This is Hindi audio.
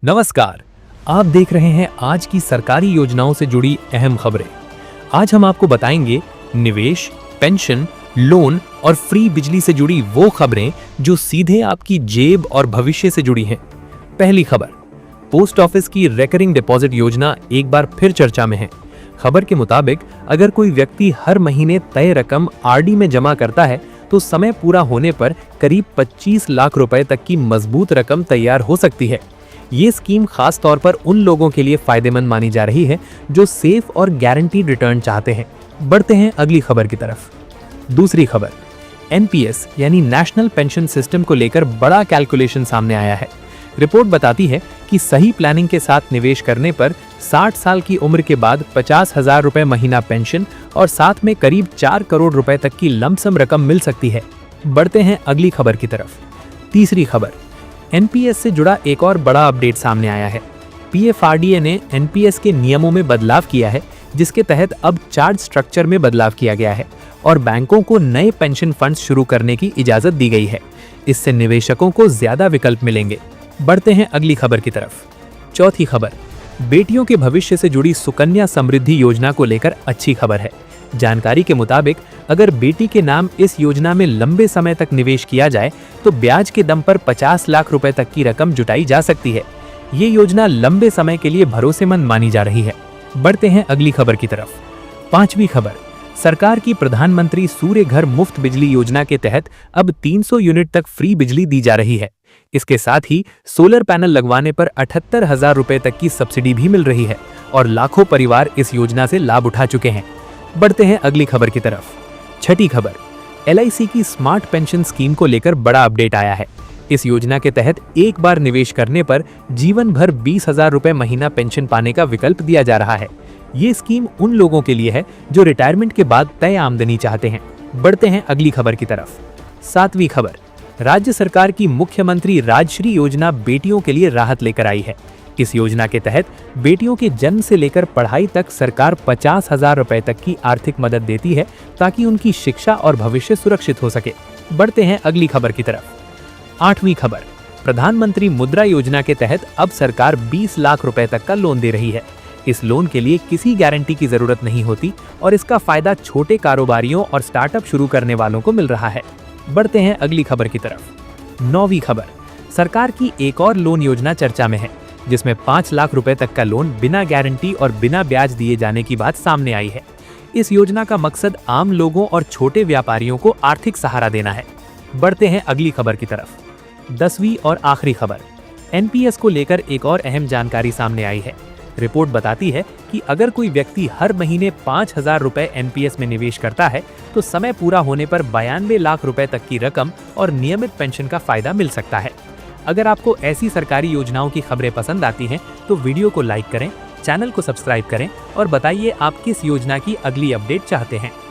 नमस्कार, आप देख रहे हैं आज की सरकारी योजनाओं से जुड़ी अहम खबरें। आज हम आपको बताएंगे निवेश, पेंशन, लोन और फ्री बिजली से जुड़ी वो खबरें जो सीधे आपकी जेब और भविष्य से जुड़ी हैं। पहली खबर, पोस्ट ऑफिस की रिकरिंग डिपॉजिट योजना एक बार फिर चर्चा में है। खबर के मुताबिक अगर कोई व्यक्ति हर महीने तय रकम आरडी में जमा करता है तो समय पूरा होने पर करीब 25 लाख रुपए तक की मजबूत रकम तैयार हो सकती है। ये स्कीम खास तौर पर उन लोगों के लिए फायदेमंद मानी जा रही है जो सेफ और गारंटीड रिटर्न चाहते हैं। बढ़ते हैं अगली खबर की तरफ। दूसरी खबर, एनपीएस यानी नेशनल पेंशन सिस्टम को लेकर बड़ा कैलकुलेशन सामने आया है। रिपोर्ट बताती है कि सही प्लानिंग के साथ निवेश करने पर 60 साल की उम्र के बाद 50,000 रुपए महीना पेंशन और साथ में करीब 4 करोड़ रुपए तक की लमसम रकम मिल सकती है। बढ़ते हैं अगली खबर की तरफ। तीसरी खबर, एनपीएस से जुड़ा एक और बड़ा अपडेट सामने आया है। पीएफआरडीए ने एनपीएस के नियमों में बदलाव किया है, जिसके तहत अब चार्ज स्ट्रक्चर में बदलाव किया गया है और बैंकों को नए पेंशन फंड्स शुरू करने की इजाजत दी गई है। इससे निवेशकों को ज्यादा विकल्प मिलेंगे। बढ़ते हैं अगली खबर की तरफ। चौथी खबर, बेटियों के भविष्य से जुड़ी सुकन्या समृद्धि योजना को लेकर अच्छी खबर है। जानकारी के मुताबिक अगर बेटी के नाम इस योजना में लंबे समय तक निवेश किया जाए तो ब्याज के दम पर 50 लाख रुपए तक की रकम जुटाई जा सकती है। ये योजना लंबे समय के लिए भरोसेमंद मानी जा रही है। बढ़ते हैं अगली खबर की तरफ। पांचवी खबर, सरकार की प्रधानमंत्री सूर्य घर मुफ्त बिजली योजना के तहत अब 300 यूनिट तक फ्री बिजली दी जा रही है। इसके साथ ही सोलर पैनल लगवाने पर 78,000 रुपए तक की सब्सिडी भी मिल रही है और लाखों परिवार इस योजना से लाभ उठा चुके हैं। बढ़ते हैं अगली खबर की तरफ। छठी खबर, एलआईसी की स्मार्ट पेंशन स्कीम को लेकर बड़ा अपडेट आया है। इस योजना के तहत एक बार निवेश करने पर जीवन भर 20,000 रुपए महीना पेंशन पाने का विकल्प दिया जा रहा है। ये स्कीम उन लोगों के लिए है जो रिटायरमेंट के बाद तय आमदनी चाहते हैं। बढ़ते हैं अगली खबर की तरफ। सातवीं खबर, राज्य सरकार की मुख्यमंत्री राजश्री योजना बेटियों के लिए राहत लेकर आई है। इस योजना के तहत बेटियों के जन्म से लेकर पढ़ाई तक सरकार 50,000 रुपए तक की आर्थिक मदद देती है ताकि उनकी शिक्षा और भविष्य सुरक्षित हो सके। बढ़ते हैं अगली खबर की तरफ। आठवीं खबर, प्रधानमंत्री मुद्रा योजना के तहत अब सरकार 20 लाख रुपए तक का लोन दे रही है। इस लोन के लिए किसी गारंटी की जरूरत नहीं होती और इसका फायदा छोटे कारोबारियों और स्टार्टअप शुरू करने वालों को मिल रहा है। बढ़ते हैं अगली खबर की तरफ। नौवीं खबर, सरकार की एक और लोन योजना चर्चा में है जिसमें 5 लाख रुपए तक का लोन बिना गारंटी और बिना ब्याज दिए जाने की बात सामने आई है। इस योजना का मकसद आम लोगों और छोटे व्यापारियों को आर्थिक सहारा देना है। बढ़ते हैं अगली खबर की तरफ। 10वीं और आखिरी खबर, एनपीएस को लेकर एक और अहम जानकारी सामने आई है। रिपोर्ट बताती है कि अगर कोई व्यक्ति हर महीने 5,000 रुपए एनपीएस में निवेश करता है तो समय पूरा होने पर 92 लाख रुपए तक की रकम और नियमित पेंशन का फायदा मिल सकता है। अगर आपको ऐसी सरकारी योजनाओं की खबरें पसंद आती हैं तो वीडियो को लाइक करें, चैनल को सब्सक्राइब करें और बताइए आप किस योजना की अगली अपडेट चाहते हैं।